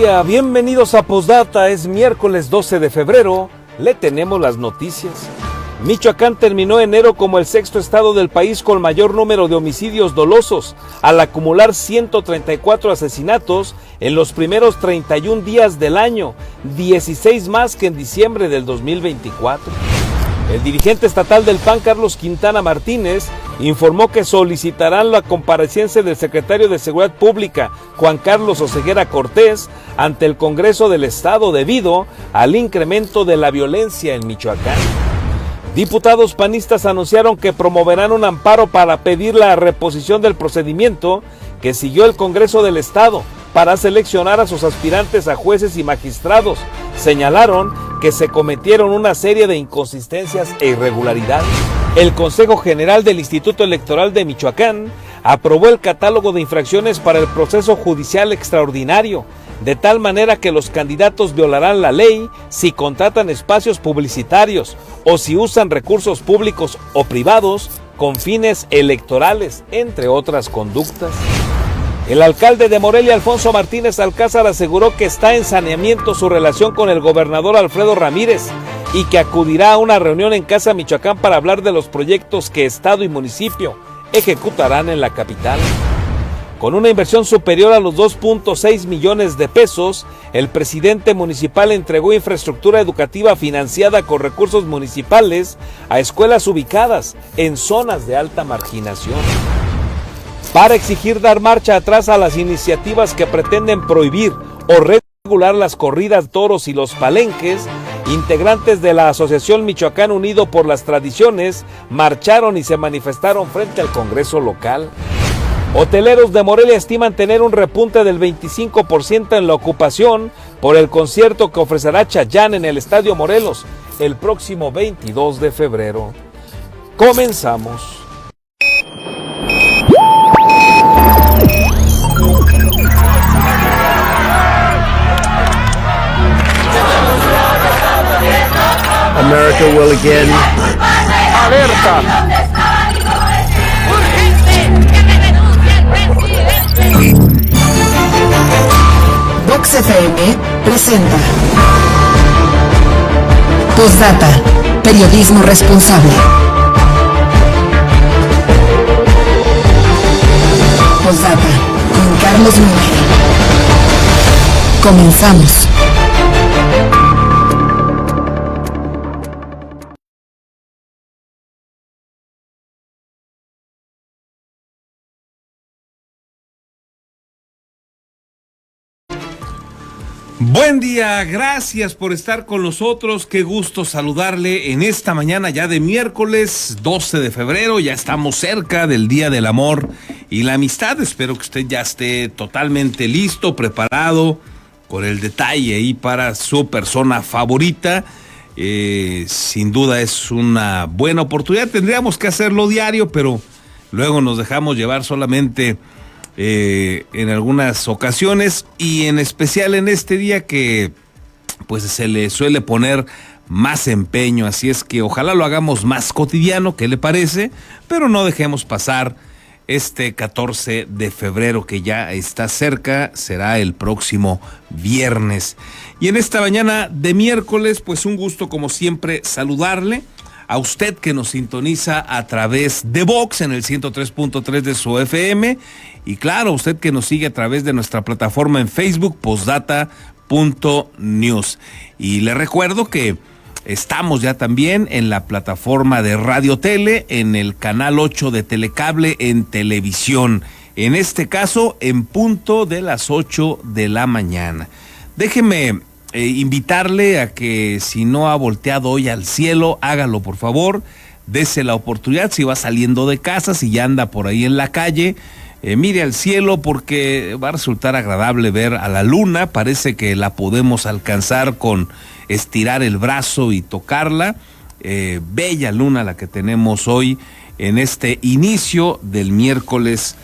día, bienvenidos a Postdata, es miércoles 12 de febrero, le tenemos las noticias. Michoacán terminó enero como el sexto estado del país con mayor número de homicidios dolosos, al acumular 134 asesinatos en los primeros 31 días del año, 16 más que en diciembre del 2024. El dirigente estatal del PAN, Carlos Quintana Martínez, informó que solicitarán la comparecencia del secretario de Seguridad Pública, Juan Carlos Oseguera Cortés, ante el Congreso del Estado debido al incremento de la violencia en Michoacán. Diputados panistas anunciaron que promoverán un amparo para pedir la reposición del procedimiento que siguió el Congreso del Estado para seleccionar a sus aspirantes a jueces y magistrados. Señalaron que se cometieron una serie de inconsistencias e irregularidades. El Consejo General del Instituto Electoral de Michoacán aprobó el catálogo de infracciones para el proceso judicial extraordinario, de tal manera que los candidatos violarán la ley si contratan espacios publicitarios o si usan recursos públicos o privados con fines electorales, entre otras conductas. El alcalde de Morelia, Alfonso Martínez Alcázar, aseguró que está en saneamiento su relación con el gobernador Alfredo Ramírez y que acudirá a una reunión en Casa Michoacán para hablar de los proyectos que Estado y municipio ejecutarán en la capital. Con una inversión superior a los 2.6 millones de pesos, el presidente municipal entregó infraestructura educativa financiada con recursos municipales a escuelas ubicadas en zonas de alta marginación. Para exigir dar marcha atrás a las iniciativas que pretenden prohibir o regular las corridas, toros y los palenques, integrantes de la Asociación Michoacán Unido por las Tradiciones marcharon y se manifestaron frente al Congreso local. Hoteleros de Morelia estiman tener un repunte del 25% en la ocupación por el concierto que ofrecerá Chayanne en el Estadio Morelos el próximo 22 de febrero. Comenzamos. America will again. ¡Alerta! Vox FM presenta Postdata, periodismo responsable. Postdata con Carlos Miguel. Comenzamos. Buen día, gracias por estar con nosotros, qué gusto saludarle en esta mañana ya de miércoles 12 de febrero, ya estamos cerca del Día del Amor y la Amistad, espero que usted ya esté totalmente listo, preparado, con el detalle ahí para su persona favorita, sin duda es una buena oportunidad, tendríamos que hacerlo diario, pero luego nos dejamos llevar solamente en algunas ocasiones y en especial en este día que pues se le suele poner más empeño, así es que ojalá lo hagamos más cotidiano, ¿qué le parece? Pero no dejemos pasar este 14 de febrero que ya está cerca, será el próximo viernes. Y en esta mañana de miércoles, pues un gusto como siempre saludarle. A usted que nos sintoniza a través de Vox en el 103.3 de su FM y claro, usted que nos sigue a través de nuestra plataforma en Facebook, postdata.news. Y le recuerdo que estamos ya también en la plataforma de Radio Tele, en el canal 8 de Telecable en televisión. En este caso, en punto de las 8 de la mañana. Déjeme invitarle a que si no ha volteado hoy al cielo, hágalo por favor, dese la oportunidad, si va saliendo de casa, si ya anda por ahí en la calle, mire al cielo porque va a resultar agradable ver a la luna, parece que la podemos alcanzar con estirar el brazo y tocarla, bella luna la que tenemos hoy en este inicio del miércoles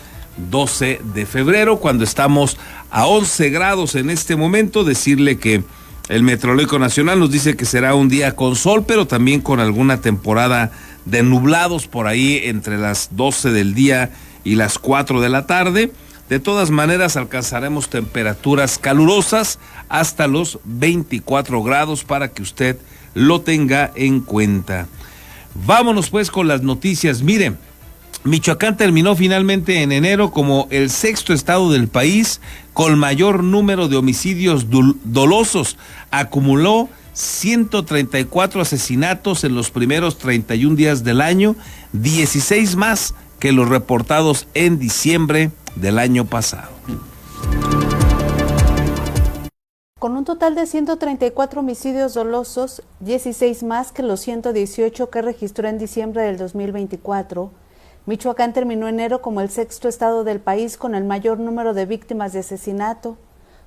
12 de febrero, cuando estamos a 11 grados en este momento. Decirle que el Meteorológico Nacional nos dice que será un día con sol, pero también con alguna temporada de nublados por ahí entre las 12 del día y las 4 de la tarde. De todas maneras, alcanzaremos temperaturas calurosas hasta los 24 grados para que usted lo tenga en cuenta. Vámonos pues con las noticias. Miren, Michoacán terminó finalmente en enero como el sexto estado del país con mayor número de homicidios dolosos. Acumuló 134 asesinatos en los primeros 31 días del año, 16 más que los reportados en diciembre del año pasado. Con un total de 134 homicidios dolosos, 16 más que los 118 que registró en diciembre del 2024, Michoacán terminó enero como el sexto estado del país con el mayor número de víctimas de asesinato.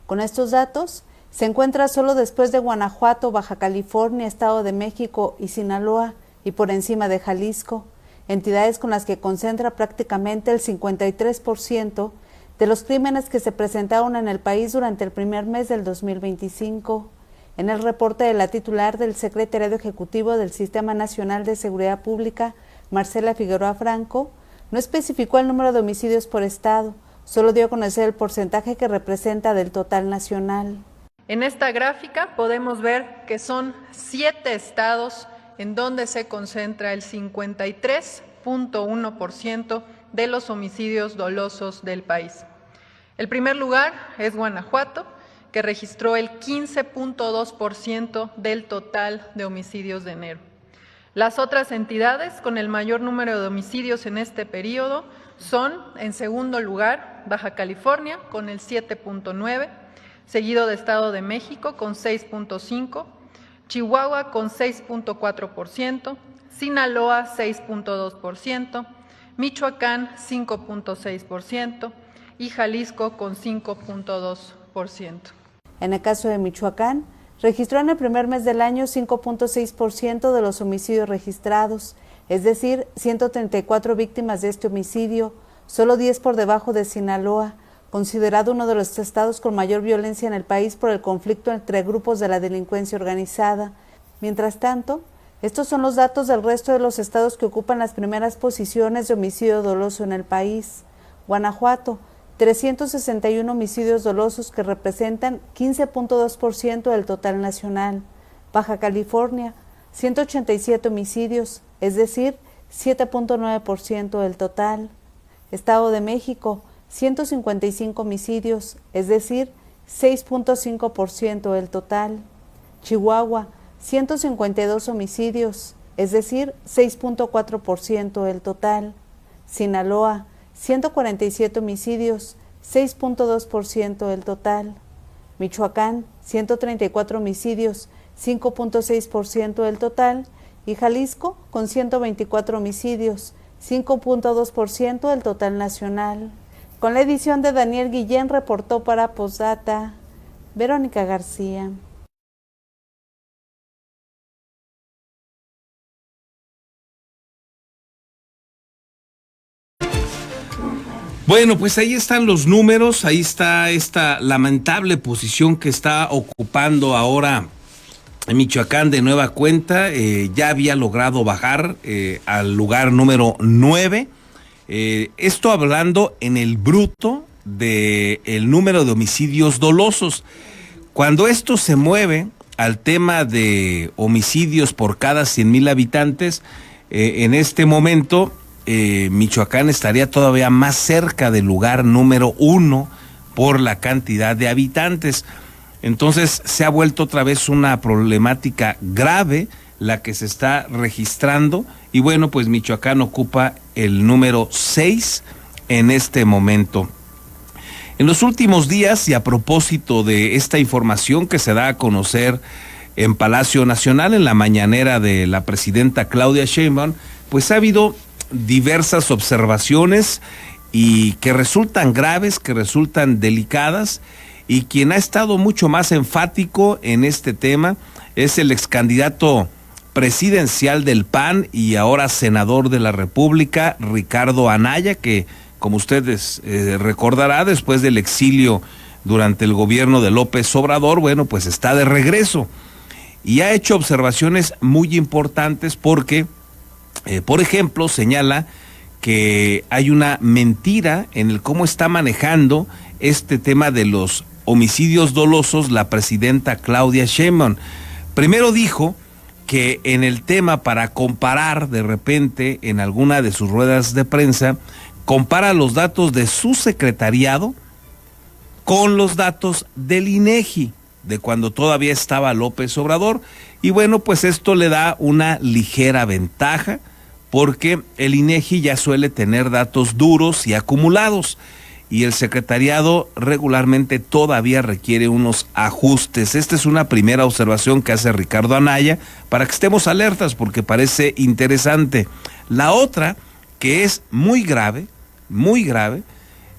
Con estos datos, se encuentra solo después de Guanajuato, Baja California, Estado de México y Sinaloa, y por encima de Jalisco, entidades con las que concentra prácticamente el 53% de los crímenes que se presentaron en el país durante el primer mes del 2025. En el reporte de la titular del Secretariado Ejecutivo del Sistema Nacional de Seguridad Pública, Marcela Figueroa Franco, no especificó el número de homicidios por estado, solo dio a conocer el porcentaje que representa del total nacional. En esta gráfica podemos ver que son 7 estados en donde se concentra el 53.1% de los homicidios dolosos del país. El primer lugar es Guanajuato, que registró el 15.2% del total de homicidios de enero. Las otras entidades con el mayor número de homicidios en este periodo son, en segundo lugar, Baja California con el 7.9%, seguido de Estado de México con 6.5%, Chihuahua con 6.4%, Sinaloa 6.2%, Michoacán 5.6% y Jalisco con 5.2%. En el caso de Michoacán, registró en el primer mes del año 5.6% de los homicidios registrados, es decir, 134 víctimas de este homicidio, solo 10 por debajo de Sinaloa, considerado uno de los estados con mayor violencia en el país por el conflicto entre grupos de la delincuencia organizada. Mientras tanto, estos son los datos del resto de los estados que ocupan las primeras posiciones de homicidio doloso en el país. Guanajuato, 361 homicidios dolosos que representan 15.2% del total nacional. Baja California, 187 homicidios, es decir, 7.9% del total. Estado de México, 155 homicidios, es decir, 6.5% del total. Chihuahua, 152 homicidios, es decir, 6.4% del total. Sinaloa, 147 homicidios, 6.2% del total. Michoacán, 134 homicidios, 5.6% del total. Y Jalisco, con 124 homicidios, 5.2% del total nacional. Con la edición de Daniel Guillén, reportó para Postdata, Verónica García. Bueno, pues ahí están los números, ahí está esta lamentable posición que está ocupando ahora Michoacán de nueva cuenta. Ya había logrado bajar al lugar número 9. Esto hablando en el bruto del número de homicidios dolosos. Cuando esto se mueve al tema de homicidios por cada 100,000 habitantes, en este momento Michoacán estaría todavía más cerca del lugar número 1 por la cantidad de habitantes. Entonces se ha vuelto otra vez una problemática grave la que se está registrando, y bueno, pues Michoacán ocupa el número 6 en este momento. En los últimos días, y a propósito de esta información que se da a conocer en Palacio Nacional en la mañanera de la presidenta Claudia Sheinbaum, pues ha habido diversas observaciones y que resultan graves, que resultan delicadas, y quien ha estado mucho más enfático en este tema es el excandidato presidencial del PAN y ahora senador de la República, Ricardo Anaya, que, como ustedes recordará, después del exilio durante el gobierno de López Obrador, bueno, pues está de regreso y ha hecho observaciones muy importantes porque, por ejemplo, señala que hay una mentira en el cómo está manejando este tema de los homicidios dolosos la presidenta Claudia Sheinbaum. Primero dijo que en el tema, para comparar de repente en alguna de sus ruedas de prensa, compara los datos de su secretariado con los datos del INEGI, de cuando todavía estaba López Obrador, y bueno, pues esto le da una ligera ventaja, porque el INEGI ya suele tener datos duros y acumulados, y el secretariado regularmente todavía requiere unos ajustes. Esta es una primera observación que hace Ricardo Anaya, para que estemos alertas, porque parece interesante. La otra, que es muy grave,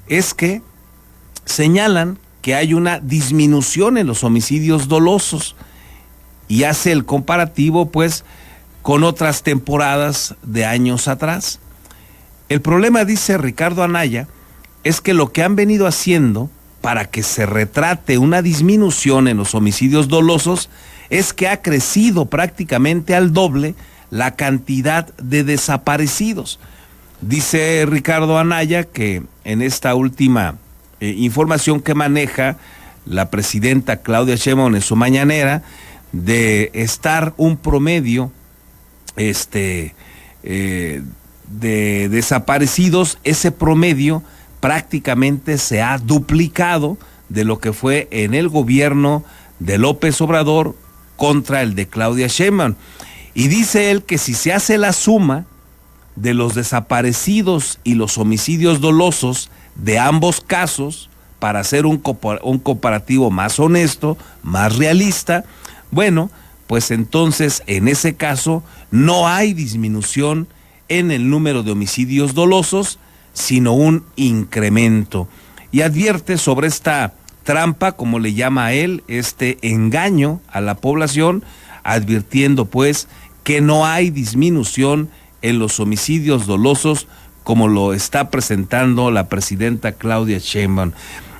es que señalan que hay una disminución en los homicidios dolosos, y hace el comparativo pues con otras temporadas de años atrás. El problema, dice Ricardo Anaya, es que lo que han venido haciendo para que se retrate una disminución en los homicidios dolosos es que ha crecido prácticamente al doble la cantidad de desaparecidos. Dice Ricardo Anaya que en esta última información que maneja la presidenta Claudia Sheinbaum en su mañanera, de estar un promedio de desaparecidos, ese promedio prácticamente se ha duplicado de lo que fue en el gobierno de López Obrador contra el de Claudia Sheinbaum. Y dice él que si se hace la suma de los desaparecidos y los homicidios dolosos de ambos casos, para hacer un comparativo más honesto, más realista, bueno, pues entonces en ese caso no hay disminución en el número de homicidios dolosos, sino un incremento. Y advierte sobre esta trampa, como le llama a él, este engaño a la población, advirtiendo pues que no hay disminución en los homicidios dolosos como lo está presentando la presidenta Claudia Sheinbaum.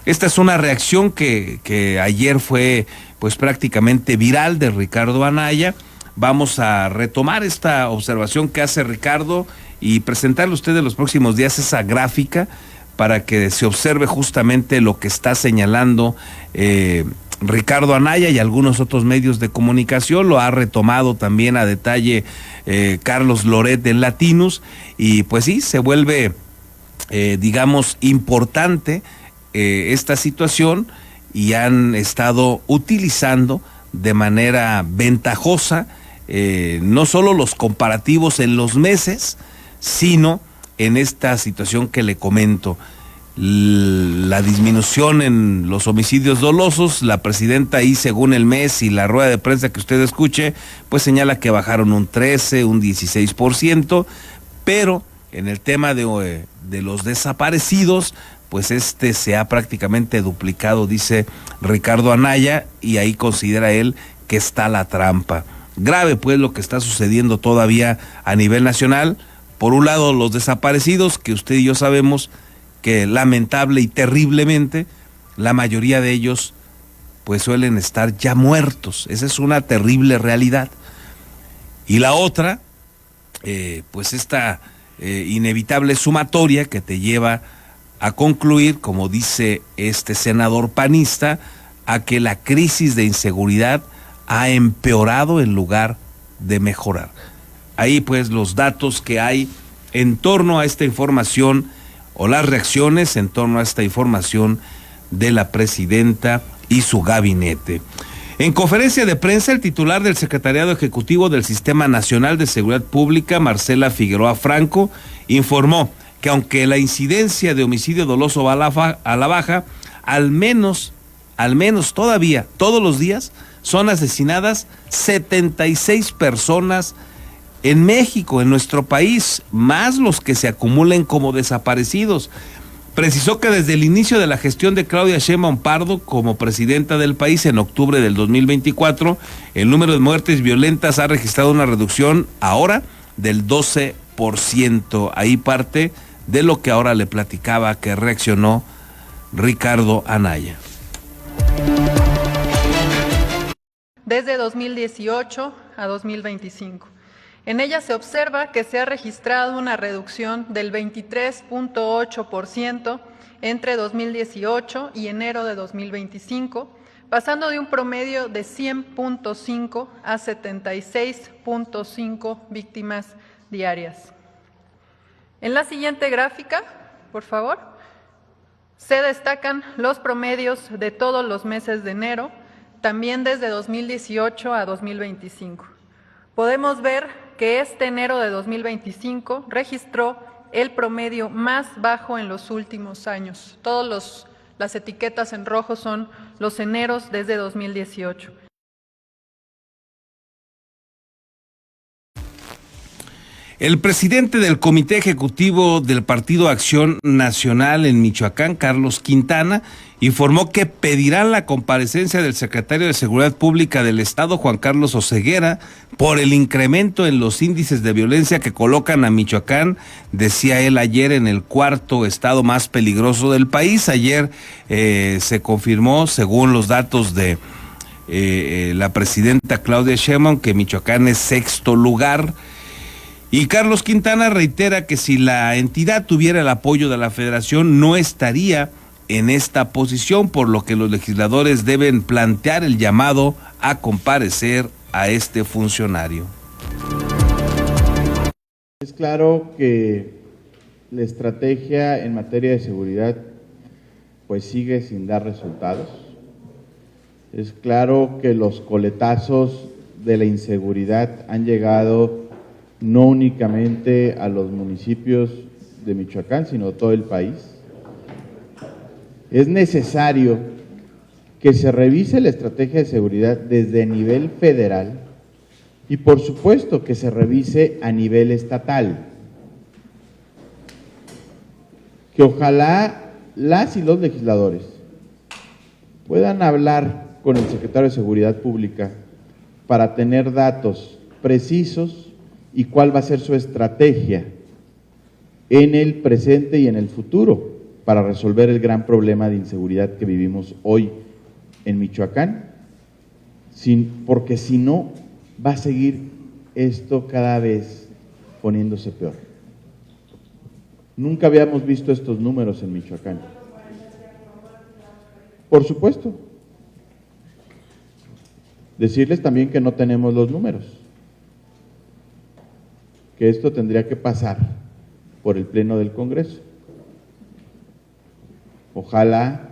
Esta es una reacción que ayer fue pues prácticamente viral de Ricardo Anaya. Vamos a retomar esta observación que hace Ricardo y presentarle a usted en los próximos días esa gráfica para que se observe justamente lo que está señalando Ricardo Anaya y algunos otros medios de comunicación. Lo ha retomado también a detalle Carlos Loret en Latinus, y pues sí, se vuelve digamos importante esta situación, y han estado utilizando de manera ventajosa no solo los comparativos en los meses, sino en esta situación que le comento. La disminución en los homicidios dolosos, la presidenta ahí según el mes y la rueda de prensa que usted escuche, pues señala que bajaron un 13, un 16%, pero en el tema de los desaparecidos, pues se ha prácticamente duplicado, dice Ricardo Anaya, y ahí considera él que está la trampa. Grave pues lo que está sucediendo todavía a nivel nacional. Por un lado, los desaparecidos, que usted y yo sabemos que lamentable y terriblemente la mayoría de ellos pues suelen estar ya muertos. Esa es una terrible realidad. Y la otra, pues esta inevitable sumatoria que te lleva a concluir, como dice este senador panista, a que la crisis de inseguridad ha empeorado en lugar de mejorar. Ahí pues los datos que hay en torno a esta información, o las reacciones en torno a esta información de la presidenta y su gabinete. En conferencia de prensa, el titular del Secretariado Ejecutivo del Sistema Nacional de Seguridad Pública, Marcela Figueroa Franco, informó que aunque la incidencia de homicidio doloso va a la baja, al menos todavía, todos los días, son asesinadas 76 personas en México, en nuestro país, más los que se acumulen como desaparecidos. Precisó que desde el inicio de la gestión de Claudia Sheinbaum Pardo como presidenta del país en octubre del 2024, el número de muertes violentas ha registrado una reducción ahora del 12%. Ahí parte de lo que ahora le platicaba, que reaccionó Ricardo Anaya. Desde 2018 a 2025. En ella se observa que se ha registrado una reducción del 23.8% entre 2018 y enero de 2025, pasando de un promedio de 100.5 a 76.5 víctimas diarias. En la siguiente gráfica, por favor, se destacan los promedios de todos los meses de enero, también desde 2018 a 2025. Podemos ver que este enero de 2025 registró el promedio más bajo en los últimos años. Las etiquetas en rojo son los eneros desde 2018. El presidente del Comité Ejecutivo del Partido Acción Nacional en Michoacán, Carlos Quintana, informó que pedirán la comparecencia del secretario de Seguridad Pública del Estado, Juan Carlos Oseguera, por el incremento en los índices de violencia que colocan a Michoacán, decía él ayer, en el cuarto estado más peligroso del país. Ayer se confirmó, según los datos de la presidenta Claudia Sheinbaum, que Michoacán es sexto lugar. Y Carlos Quintana reitera que si la entidad tuviera el apoyo de la Federación no estaría en esta posición, por lo que los legisladores deben plantear el llamado a comparecer a este funcionario. Es claro que la estrategia en materia de seguridad pues sigue sin dar resultados. Es claro que los coletazos de la inseguridad han llegado no únicamente a los municipios de Michoacán, sino todo el país. Es necesario que se revise la estrategia de seguridad desde nivel federal y, por supuesto, que se revise a nivel estatal. Que ojalá las y los legisladores puedan hablar con el secretario de Seguridad Pública para tener datos precisos y cuál va a ser su estrategia en el presente y en el futuro para resolver el gran problema de inseguridad que vivimos hoy en Michoacán, porque si no, va a seguir esto cada vez poniéndose peor. Nunca habíamos visto estos números en Michoacán. Por supuesto. Decirles también que no tenemos los números, que esto tendría que pasar por el Pleno del Congreso. Ojalá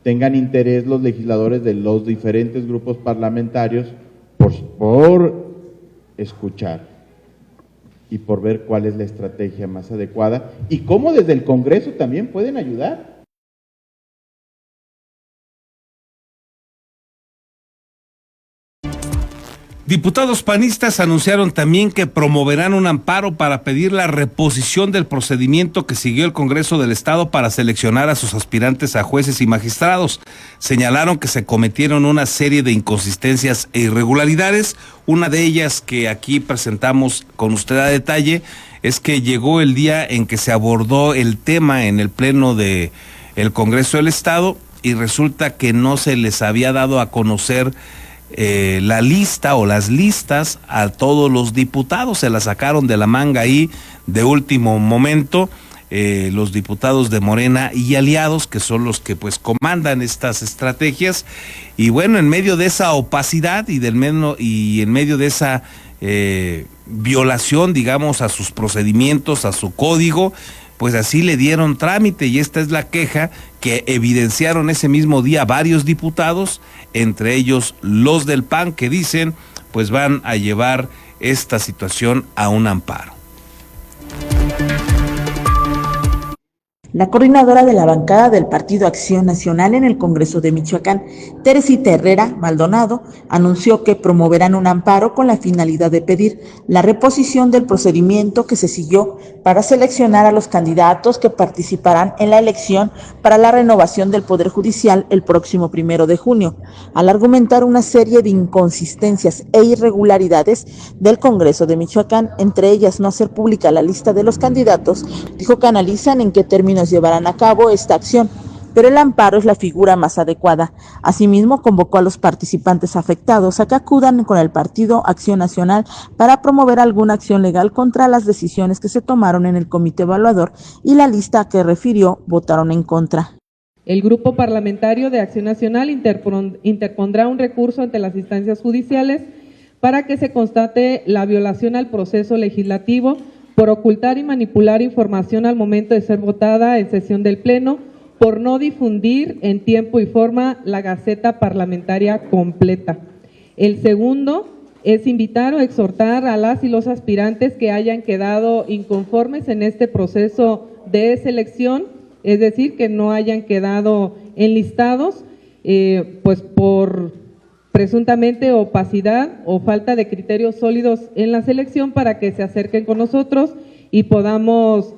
tengan interés los legisladores de los diferentes grupos parlamentarios por escuchar y por ver cuál es la estrategia más adecuada y cómo desde el Congreso también pueden ayudar. Diputados panistas anunciaron también que promoverán un amparo para pedir la reposición del procedimiento que siguió el Congreso del Estado para seleccionar a sus aspirantes a jueces y magistrados. Señalaron que se cometieron una serie de inconsistencias e irregularidades. Una de ellas, que aquí presentamos con usted a detalle, es que llegó el día en que se abordó el tema en el Pleno del Congreso del Estado y resulta que no se les había dado a conocer la lista o las listas a todos los diputados. Se la sacaron de la manga ahí de último momento los diputados de Morena y aliados, que son los que pues comandan estas estrategias. Y bueno, en medio de esa opacidad y en medio de esa violación, digamos, a sus procedimientos, a su código, pues así le dieron trámite, y esta es la queja que evidenciaron ese mismo día varios diputados, entre ellos los del PAN, que dicen pues van a llevar esta situación a un amparo. La coordinadora de la bancada del Partido Acción Nacional en el Congreso de Michoacán, Teresita Herrera Maldonado, anunció que promoverán un amparo con la finalidad de pedir la reposición del procedimiento que se siguió para seleccionar a los candidatos que participarán en la elección para la renovación del Poder Judicial el próximo 1 de junio, al argumentar una serie de inconsistencias e irregularidades del Congreso de Michoacán, entre ellas no hacer pública la lista de los candidatos. Dijo que analizan en qué términos llevarán a cabo esta acción, pero el amparo es la figura más adecuada. Asimismo, convocó a los participantes afectados a que acudan con el Partido Acción Nacional para promover alguna acción legal contra las decisiones que se tomaron en el comité evaluador y la lista que refirió votaron en contra. El Grupo Parlamentario de Acción Nacional interpondrá un recurso ante las instancias judiciales para que se constate la violación al proceso legislativo por ocultar y manipular información al momento de ser votada en sesión del Pleno, por no difundir en tiempo y forma la Gaceta Parlamentaria completa. El segundo es invitar o exhortar a las y los aspirantes que hayan quedado inconformes en este proceso de selección, es decir, que no hayan quedado enlistados, pues por presuntamente opacidad o falta de criterios sólidos en la selección, para que se acerquen con nosotros y podamos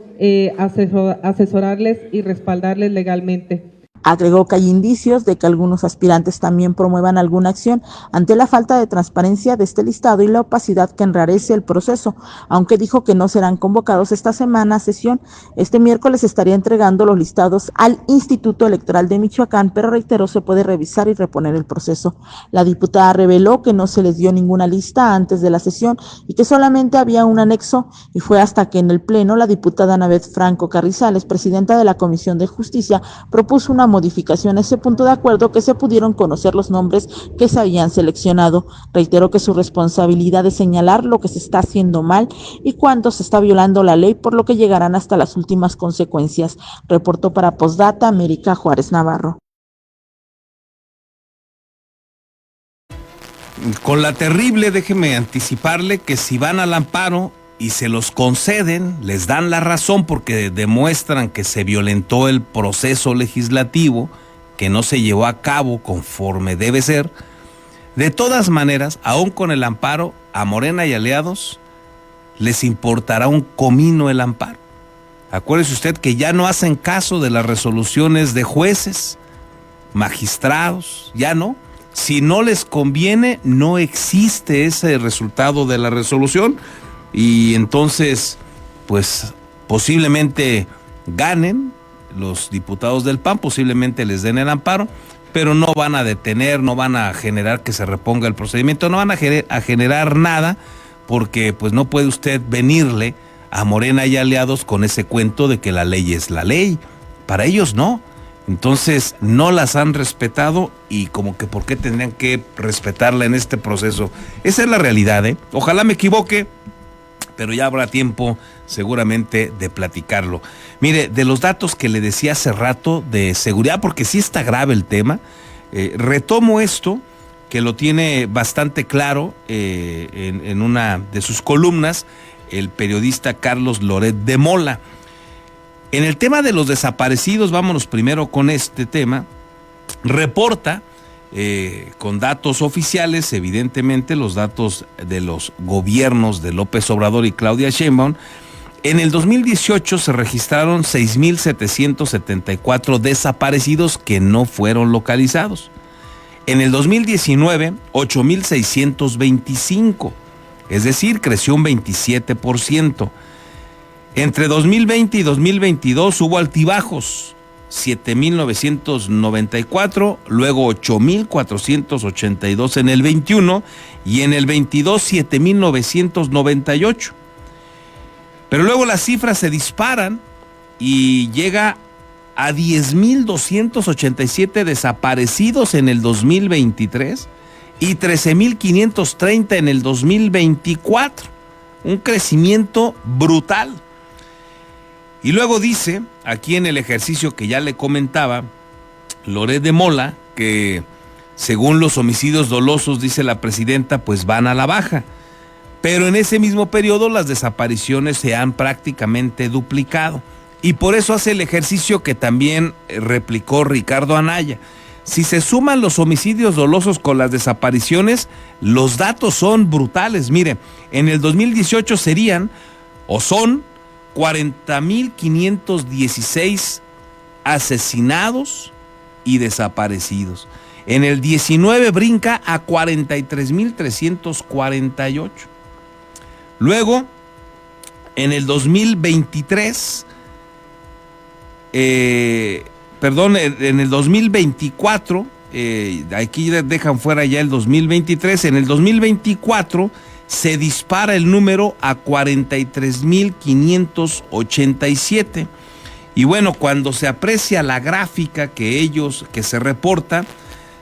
asesorarles y respaldarles legalmente. Agregó que hay indicios de que algunos aspirantes también promuevan alguna acción ante la falta de transparencia de este listado y la opacidad que enrarece el proceso, aunque dijo que no serán convocados esta semana a sesión. Este miércoles estaría entregando los listados al Instituto Electoral de Michoacán, pero reiteró se puede revisar y reponer el proceso. La diputada reveló que no se les dio ninguna lista antes de la sesión y que solamente había un anexo, y fue hasta que en el Pleno la diputada Anabeth Franco Carrizales, presidenta de la Comisión de Justicia, propuso una modificación a ese punto de acuerdo que se pudieron conocer los nombres que se habían seleccionado. Reiteró que su responsabilidad es señalar lo que se está haciendo mal y cuando se está violando la ley, por lo que llegarán hasta las últimas consecuencias. Reportó para Postdata América Juárez Navarro. Con la terrible, déjeme anticiparle que si van al amparo y se los conceden, les dan la razón porque demuestran que se violentó el proceso legislativo, que no se llevó a cabo conforme debe ser. De todas maneras, aún con el amparo, a Morena y aliados les importará un comino el amparo. Acuérdese usted que ya no hacen caso de las resoluciones de jueces, magistrados, ya no. Si no les conviene, no existe ese resultado de la resolución. Y entonces, pues posiblemente ganen los diputados del PAN, posiblemente les den el amparo, pero no van a detener, no van a generar que se reponga el procedimiento, no van a generar nada, porque pues no puede usted venirle a Morena y aliados con ese cuento de que la ley es la ley. Para ellos no. Entonces no las han respetado y como que ¿por qué tendrían que respetarla en este proceso? Esa es la realidad, ¿eh? Ojalá me equivoque, pero ya habrá tiempo seguramente de platicarlo. Mire, de los datos que le decía hace rato de seguridad, porque sí está grave el tema, retomo esto, que lo tiene bastante claro en una de sus columnas, el periodista Carlos Loret de Mola. En el tema de los desaparecidos, vámonos primero con este tema, reporta con datos oficiales, evidentemente los datos de los gobiernos de López Obrador y Claudia Sheinbaum. En el 2018 se registraron 6,774 desaparecidos que no fueron localizados. En el 2019, 8,625, es decir, creció un 27%. Entre 2020 y 2022 hubo altibajos, 7,994, luego 8,482 en el 21 y en el 22 7,998. Pero luego las cifras se disparan y llega a 10,287 desaparecidos en el 2023 y 13,530 en el 2024. Un crecimiento brutal. Y luego dice, aquí en el ejercicio que ya le comentaba, Loret de Mola, que según los homicidios dolosos, dice la presidenta, pues van a la baja. Pero en ese mismo periodo las desapariciones se han prácticamente duplicado. Y por eso hace el ejercicio que también replicó Ricardo Anaya. Si se suman los homicidios dolosos con las desapariciones, los datos son brutales. Mire, en el 2018 serían, o son, 40,516 asesinados y desaparecidos. En el 19 brinca a 43,348. Luego, en el 2023, en el 2024, aquí dejan fuera ya el 2023, en el 2024 se dispara el número a 43,587. Y bueno, cuando se aprecia la gráfica que se reporta,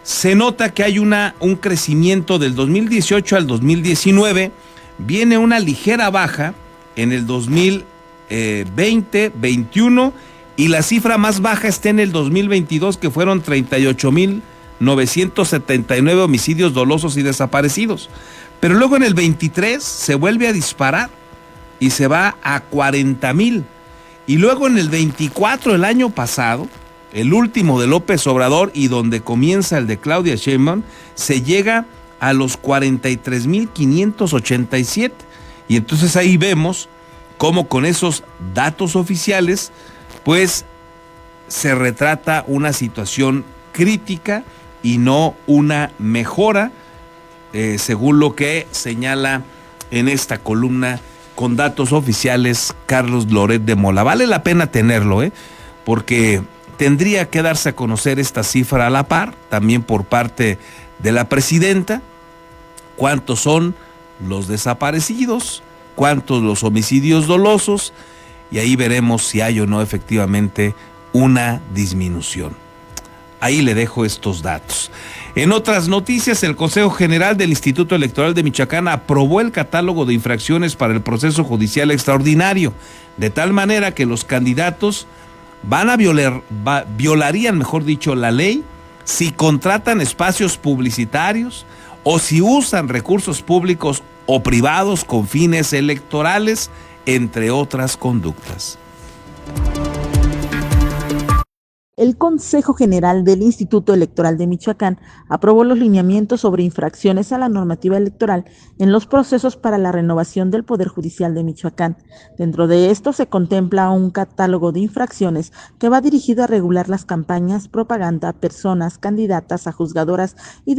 se nota que hay un crecimiento del 2018 al 2019, viene una ligera baja en el 2020, 21, y la cifra más baja está en el 2022, que fueron 38,979 homicidios dolosos y desaparecidos. Pero luego en el 23 se vuelve a disparar y se va a 40,000. Y luego en el 24, el año pasado, el último de López Obrador y donde comienza el de Claudia Sheinbaum, se llega a los 43,587. Y entonces ahí vemos cómo con esos datos oficiales, pues se retrata una situación crítica y no una mejora, según lo que señala en esta columna con datos oficiales Carlos Loret de Mola. Vale la pena tenerlo, porque tendría que darse a conocer esta cifra a la par, también por parte de la presidenta, cuántos son los desaparecidos, cuántos los homicidios dolosos, y ahí veremos si hay o no efectivamente una disminución. Ahí le dejo estos datos. En otras noticias, el Consejo General del Instituto Electoral de Michoacán aprobó el catálogo de infracciones para el proceso judicial extraordinario, de tal manera que los candidatos violarían, mejor dicho, la ley si contratan espacios publicitarios o si usan recursos públicos o privados con fines electorales, entre otras conductas. El Consejo General del Instituto Electoral de Michoacán aprobó los lineamientos sobre infracciones a la normativa electoral en los procesos para la renovación del Poder Judicial de Michoacán. Dentro de esto se contempla un catálogo de infracciones que va dirigido a regular las campañas, propaganda, personas, candidatas a juzgadoras y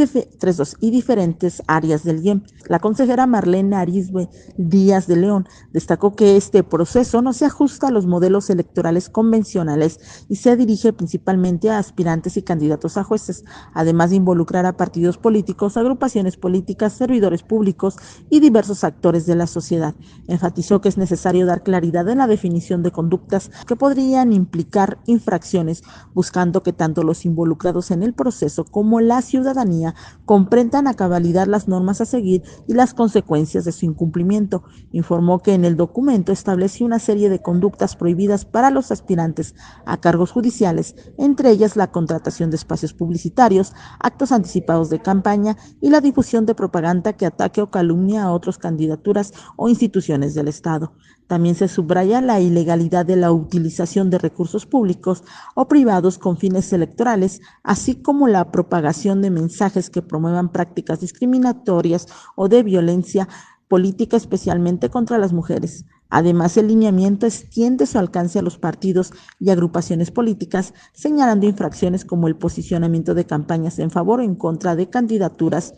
diferentes áreas del IEM. La consejera Marlene Arizbe Díaz de León destacó que este proceso no se ajusta a los modelos electorales convencionales y se dirige principalmente a aspirantes y candidatos a jueces, además de involucrar a partidos políticos, agrupaciones políticas, servidores públicos y diversos actores de la sociedad. Enfatizó que es necesario dar claridad en la definición de conductas que podrían implicar infracciones, buscando que tanto los involucrados en el proceso como la ciudadanía comprendan a cabalidad las normas a seguir y las consecuencias de su incumplimiento. Informó que en el documento establece una serie de conductas prohibidas para los aspirantes a cargos judiciales, entre ellas la contratación de espacios publicitarios, actos anticipados de campaña y la difusión de propaganda que ataque o calumnie a otras candidaturas o instituciones del Estado. También se subraya la ilegalidad de la utilización de recursos públicos o privados con fines electorales, así como la propagación de mensajes que promuevan prácticas discriminatorias o de violencia política, especialmente contra las mujeres. Además, el lineamiento extiende su alcance a los partidos y agrupaciones políticas, señalando infracciones como el posicionamiento de campañas en favor o en contra de candidaturas,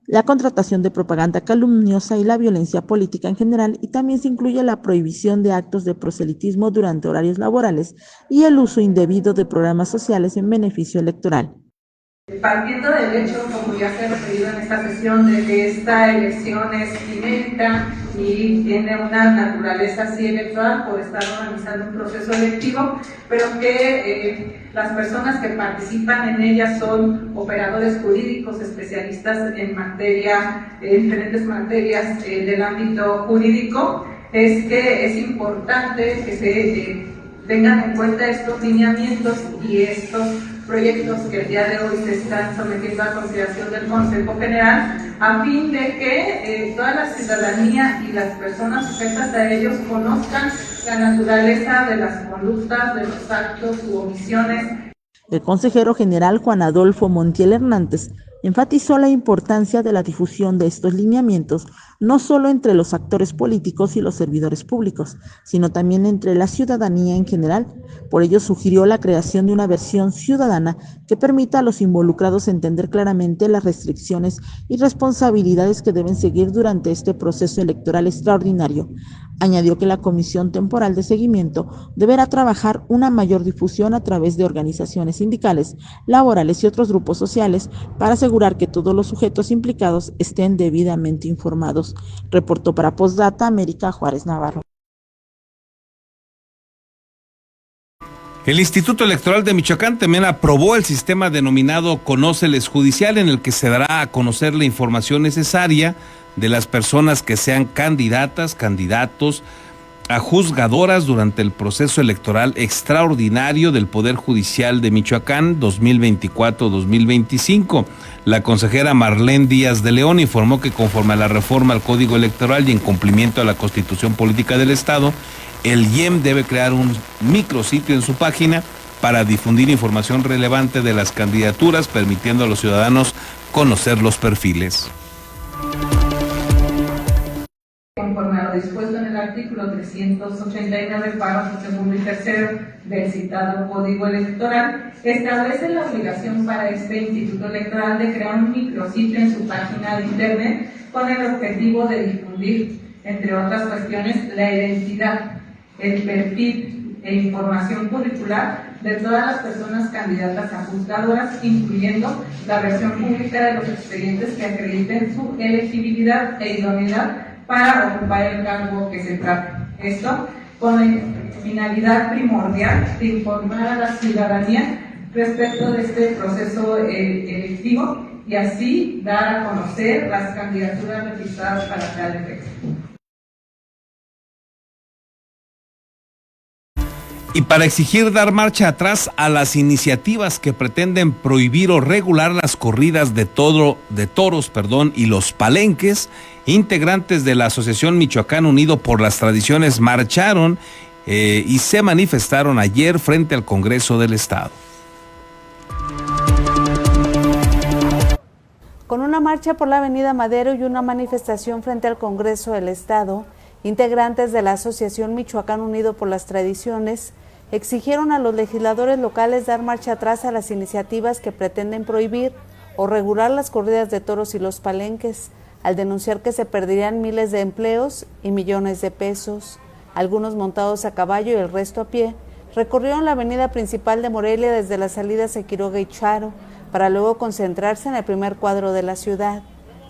la contratación de propaganda calumniosa y la violencia política en general, y también se incluye la prohibición de actos de proselitismo durante horarios laborales y el uso indebido de programas sociales en beneficio electoral. Partiendo del hecho, como ya se ha referido en esta sesión, de que esta elección es inédita y tiene una naturaleza así electoral por estar organizando un proceso electivo, pero que las personas que participan en ella son operadores jurídicos, especialistas en diferentes materias del ámbito jurídico, es que es importante que se tengan en cuenta estos lineamientos y estos proyectos que el día de hoy se están sometiendo a consideración del Consejo General, a fin de que toda la ciudadanía y las personas sujetas a ellos conozcan la naturaleza de las conductas, de los actos u omisiones. El consejero general Juan Adolfo Montiel Hernández Enfatizó la importancia de la difusión de estos lineamientos, no solo entre los actores políticos y los servidores públicos, sino también entre la ciudadanía en general. Por ello, sugirió la creación de una versión ciudadana que permita a los involucrados entender claramente las restricciones y responsabilidades que deben seguir durante este proceso electoral extraordinario. Añadió que la Comisión Temporal de Seguimiento deberá trabajar una mayor difusión a través de organizaciones sindicales, laborales y otros grupos sociales para asegurar que todos los sujetos implicados estén debidamente informados. Reportó para Postdata América Juárez Navarro. El Instituto Electoral de Michoacán también aprobó el sistema denominado Conóceles Judicial, en el que se dará a conocer la información necesaria de las personas que sean candidatas, candidatos a juzgadoras durante el proceso electoral extraordinario del Poder Judicial de Michoacán 2024-2025. La consejera Marlene Díaz de León informó que conforme a la reforma al Código Electoral y en cumplimiento a la Constitución Política del Estado, el IEM debe crear un micrositio en su página para difundir información relevante de las candidaturas, permitiendo a los ciudadanos conocer los perfiles. Conforme a lo dispuesto en el artículo 389, párrafo segundo y tercero del citado Código Electoral, establece la obligación para este Instituto Electoral de crear un micrositio en su página de internet con el objetivo de difundir, entre otras cuestiones, la identidad, el perfil e información curricular de todas las personas candidatas a juzgadoras, incluyendo la versión pública de los expedientes que acrediten su elegibilidad e idoneidad para ocupar el cargo que se trate. Esto con la finalidad primordial de informar a la ciudadanía respecto de este proceso electivo y así dar a conocer las candidaturas registradas para tal efecto. Y para exigir dar marcha atrás a las iniciativas que pretenden prohibir o regular las corridas de toros, y los palenques, integrantes de la Asociación Michoacán Unido por las Tradiciones marcharon y se manifestaron ayer frente al Congreso del Estado. Con una marcha por la Avenida Madero y una manifestación frente al Congreso del Estado, integrantes de la Asociación Michoacán Unido por las Tradiciones exigieron a los legisladores locales dar marcha atrás a las iniciativas que pretenden prohibir o regular las corridas de toros y los palenques, al denunciar que se perderían miles de empleos y millones de pesos. Algunos montados a caballo y el resto a pie recorrieron la avenida principal de Morelia desde las salidas a Quiroga y Charo, para luego concentrarse en el primer cuadro de la ciudad.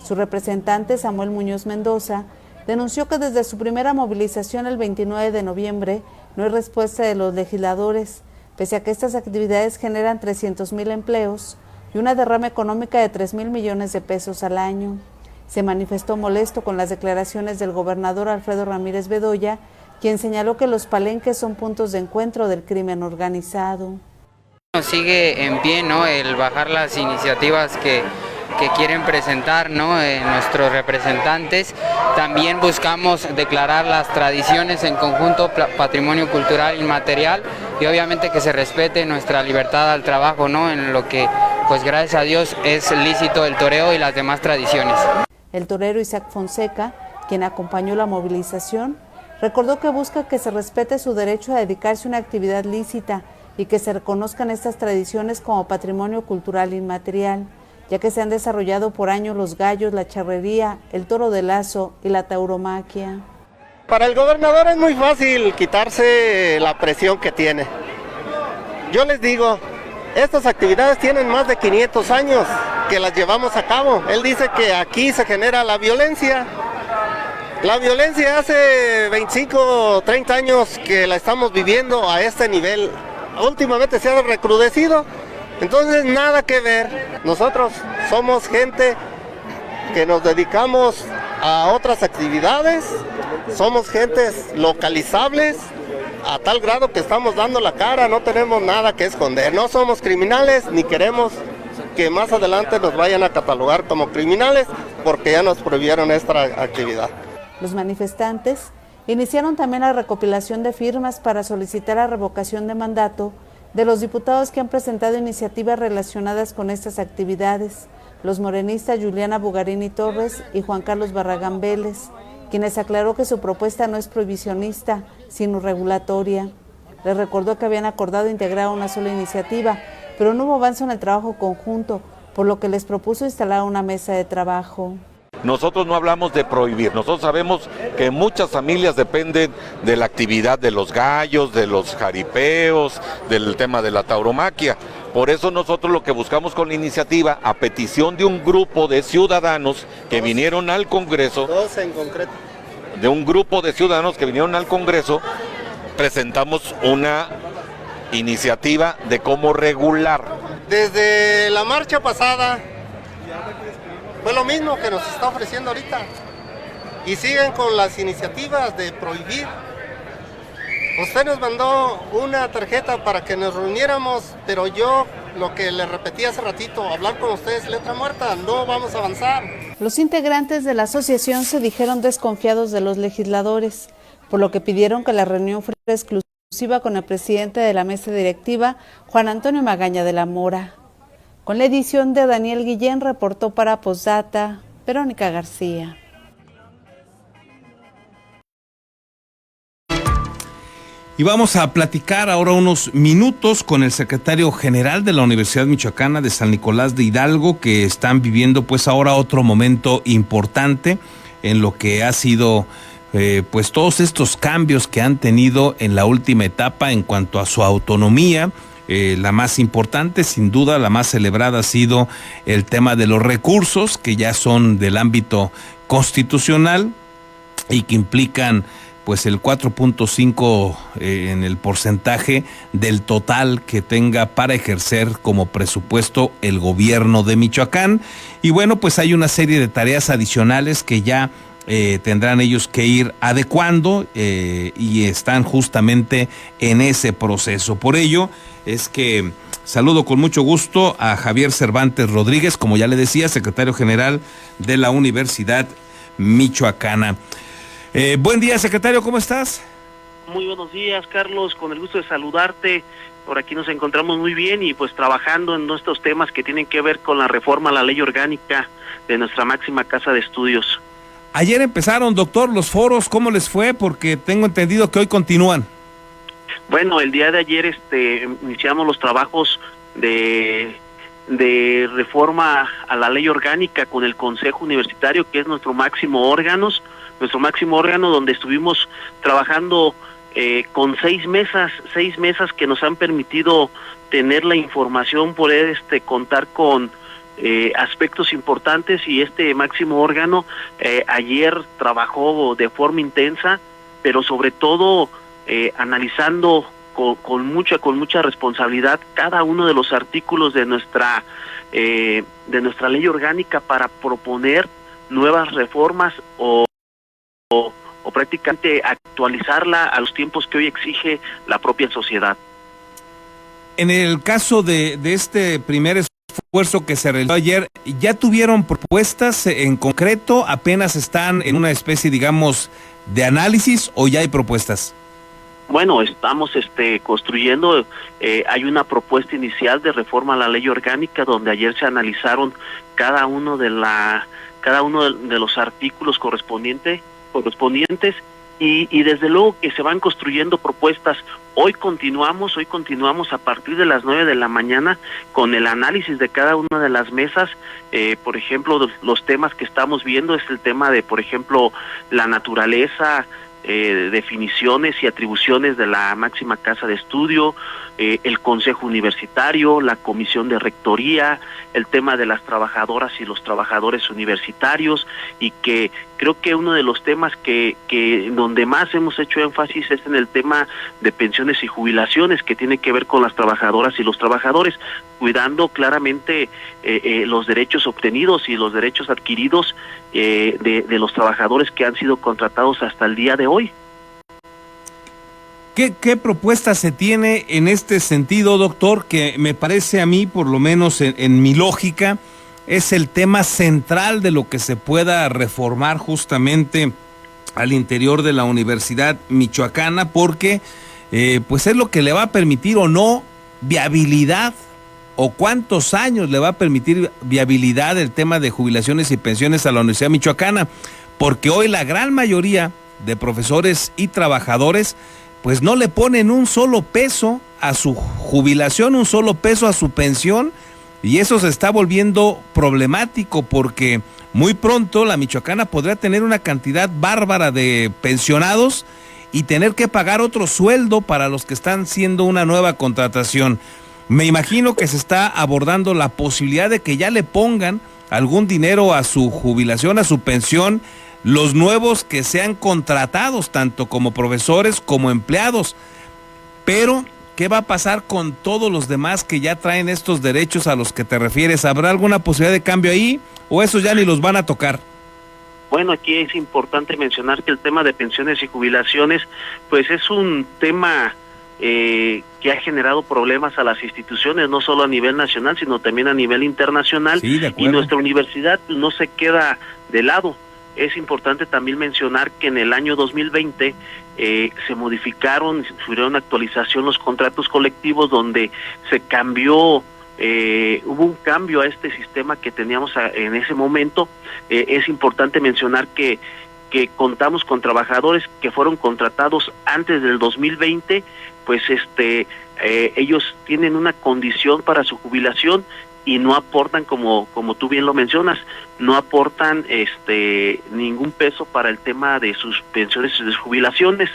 Su representante, Samuel Muñoz Mendoza, denunció que desde su primera movilización el 29 de noviembre no hay respuesta de los legisladores, pese a que estas actividades generan 300,000 empleos y una derrama económica de 3,000 millones de pesos al año. Se manifestó molesto con las declaraciones del gobernador Alfredo Ramírez Bedoya, quien señaló que los palenques son puntos de encuentro del crimen organizado. Sigue en pie, ¿no?, el bajar las iniciativas que quieren presentar, ¿no?, nuestros representantes. También buscamos declarar las tradiciones en conjunto patrimonio cultural inmaterial y obviamente que se respete nuestra libertad al trabajo, ¿no?, en lo que, pues gracias a Dios, es lícito el toreo y las demás tradiciones. El torero Isaac Fonseca, quien acompañó la movilización, recordó que busca que se respete su derecho a dedicarse a una actividad lícita y que se reconozcan estas tradiciones como patrimonio cultural inmaterial, ya que se han desarrollado por años los gallos, la charrería, el toro de lazo y la tauromaquia. Para el gobernador es muy fácil quitarse la presión que tiene. Yo les digo, estas actividades tienen más de 500 años que las llevamos a cabo. Él dice que aquí se genera la violencia. La violencia hace 25 o 30 años que la estamos viviendo a este nivel. Últimamente se ha recrudecido. Entonces nada que ver, nosotros somos gente que nos dedicamos a otras actividades, somos gentes localizables, a tal grado que estamos dando la cara, no tenemos nada que esconder, no somos criminales ni queremos que más adelante nos vayan a catalogar como criminales porque ya nos prohibieron esta actividad. Los manifestantes iniciaron también la recopilación de firmas para solicitar la revocación de mandato de los diputados que han presentado iniciativas relacionadas con estas actividades, los morenistas Juliana Bugarini Torres y Juan Carlos Barragán Vélez, quienes aclaró que su propuesta no es prohibicionista, sino regulatoria. Les recordó que habían acordado integrar una sola iniciativa, pero no hubo avance en el trabajo conjunto, por lo que les propuso instalar una mesa de trabajo. Nosotros no hablamos de prohibir, nosotros sabemos que muchas familias dependen de la actividad de los gallos, de los jaripeos, del tema de la tauromaquia. Por eso nosotros lo que buscamos con la iniciativa, a petición de un grupo de ciudadanos que vinieron al Congreso, 12 en concreto, de un grupo de ciudadanos que vinieron al Congreso, presentamos una iniciativa de cómo regular. Desde la marcha pasada fue lo mismo que nos está ofreciendo ahorita. Y siguen con las iniciativas de prohibir. Usted nos mandó una tarjeta para que nos reuniéramos, pero yo, lo que le repetí hace ratito, hablar con ustedes letra muerta, no vamos a avanzar. Los integrantes de la asociación se dijeron desconfiados de los legisladores, por lo que pidieron que la reunión fuera exclusiva con el presidente de la mesa directiva, Juan Antonio Magaña de la Mora. Con la edición de Daniel Guillén, reportó para Postdata, Verónica García. Y vamos a platicar ahora unos minutos con el secretario general de la Universidad Michoacana de San Nicolás de Hidalgo, que están viviendo pues ahora otro momento importante en lo que ha sido pues todos estos cambios que han tenido en la última etapa en cuanto a su autonomía. La más importante, sin duda, la más celebrada ha sido el tema de los recursos, que ya son del ámbito constitucional y que implican pues el 4.5 en el porcentaje del total que tenga para ejercer como presupuesto el gobierno de Michoacán. Y bueno, pues hay una serie de tareas adicionales que ya tendrán ellos que ir adecuando y están justamente en ese proceso. Por ello es que saludo con mucho gusto a Javier Cervantes Rodríguez, como ya le decía, secretario general de la Universidad Michoacana. Buen día, secretario, ¿cómo estás? Muy buenos días, Carlos, con el gusto de saludarte. Por aquí nos encontramos muy bien y pues trabajando en nuestros temas que tienen que ver con la reforma a la ley orgánica de nuestra máxima casa de estudios. Ayer empezaron, doctor, los foros, ¿cómo les fue? Porque tengo entendido que hoy continúan. Bueno, el día de ayer iniciamos los trabajos de reforma a la ley orgánica con el Consejo Universitario, que es nuestro máximo órgano donde estuvimos trabajando con 6 mesas que nos han permitido tener la información, poder contar con aspectos importantes, y este máximo órgano ayer trabajó de forma intensa, pero sobre todo analizando con mucha responsabilidad cada uno de los artículos de nuestra ley orgánica para proponer nuevas reformas o prácticamente actualizarla a los tiempos que hoy exige la propia sociedad. En el caso de este primer esfuerzo que se realizó ayer, ¿ya tuvieron propuestas en concreto? ¿Apenas están en una especie, digamos, de análisis o ya hay propuestas? Bueno, estamos construyendo, hay una propuesta inicial de reforma a la ley orgánica donde ayer se analizaron cada uno de los artículos correspondientes y desde luego que se van construyendo propuestas. Hoy continuamos a partir de las 9 de la mañana con el análisis de cada una de las mesas. Por ejemplo, los temas que estamos viendo es el tema de, por ejemplo, la naturaleza, definiciones y atribuciones de la máxima casa de estudio, el Consejo Universitario, la Comisión de Rectoría, el tema de las trabajadoras y los trabajadores universitarios, y que creo que uno de los temas que donde más hemos hecho énfasis es en el tema de pensiones y jubilaciones, que tiene que ver con las trabajadoras y los trabajadores, cuidando claramente los derechos obtenidos y los derechos adquiridos de los trabajadores que han sido contratados hasta el día de hoy. ¿Qué propuesta se tiene en este sentido, doctor? Que me parece a mí, por lo menos en mi lógica, es el tema central de lo que se pueda reformar justamente al interior de la Universidad Michoacana, porque pues es lo que le va a permitir o no viabilidad o cuántos años le va a permitir viabilidad el tema de jubilaciones y pensiones a la Universidad Michoacana, porque hoy la gran mayoría de profesores y trabajadores pues no le ponen un solo peso a su jubilación, un solo peso a su pensión, y eso se está volviendo problemático porque muy pronto la Michoacana podrá tener una cantidad bárbara de pensionados y tener que pagar otro sueldo para los que están haciendo una nueva contratación. Me imagino que se está abordando la posibilidad de que ya le pongan algún dinero a su jubilación, a su pensión, los nuevos que sean contratados, tanto como profesores como empleados. Pero, ¿qué va a pasar con todos los demás que ya traen estos derechos a los que te refieres? ¿Habrá alguna posibilidad de cambio ahí o esos ya ni los van a tocar? Bueno, aquí es importante mencionar que el tema de pensiones y jubilaciones, pues es un tema que ha generado problemas a las instituciones, no solo a nivel nacional, sino también a nivel internacional. Sí, de acuerdo. Y nuestra universidad no se queda de lado. Es importante también mencionar que en el año 2020 se modificaron, sufrieron una actualización los contratos colectivos donde se cambió, hubo un cambio a este sistema que teníamos en ese momento. Es importante mencionar que contamos con trabajadores que fueron contratados antes del 2020, pues ellos tienen una condición para su jubilación y no aportan, como tú bien lo mencionas, no aportan ningún peso para el tema de sus pensiones y sus jubilaciones.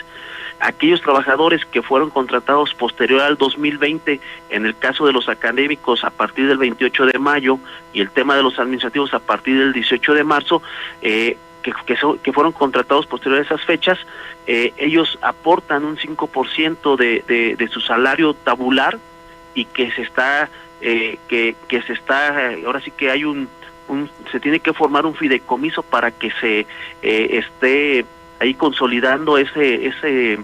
Aquellos trabajadores que fueron contratados posterior al 2020, en el caso de los académicos a partir del 28 de mayo y el tema de los administrativos a partir del 18 de marzo, que fueron contratados posterior a esas fechas, ellos aportan un 5% de su salario tabular y que se está ahora sí que hay se tiene que formar un fideicomiso para que se esté ahí consolidando ese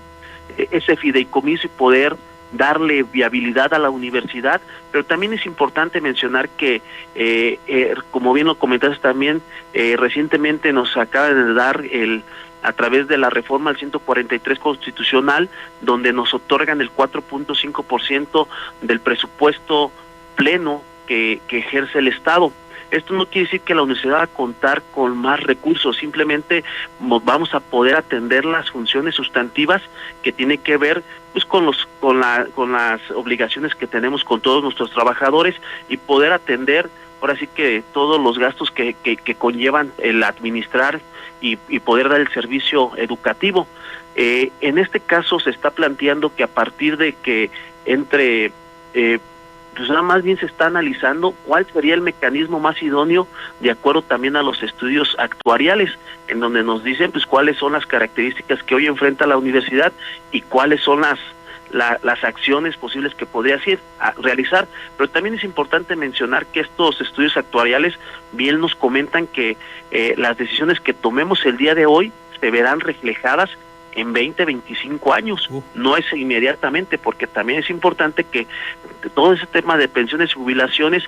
fideicomiso y poder darle viabilidad a la universidad. Pero también es importante mencionar que, como bien lo comentaste también, recientemente nos acaban de dar a través de la reforma al 143 constitucional, donde nos otorgan el 4.5% del presupuesto pleno que ejerce el Estado. Esto no quiere decir que la universidad va a contar con más recursos, simplemente vamos a poder atender las funciones sustantivas que tienen que ver pues con las obligaciones que tenemos con todos nuestros trabajadores y poder atender ahora sí que todos los gastos que conllevan el administrar y poder dar el servicio educativo. En este caso se está planteando que a partir de que entre pues nada más bien se está analizando cuál sería el mecanismo más idóneo de acuerdo también a los estudios actuariales, en donde nos dicen pues cuáles son las características que hoy enfrenta la universidad y cuáles son las acciones posibles que podría realizar. Pero también es importante mencionar que estos estudios actuariales bien nos comentan que las decisiones que tomemos el día de hoy se verán reflejadas en 20, 25 años, no es inmediatamente, porque también es importante que todo ese tema de pensiones y jubilaciones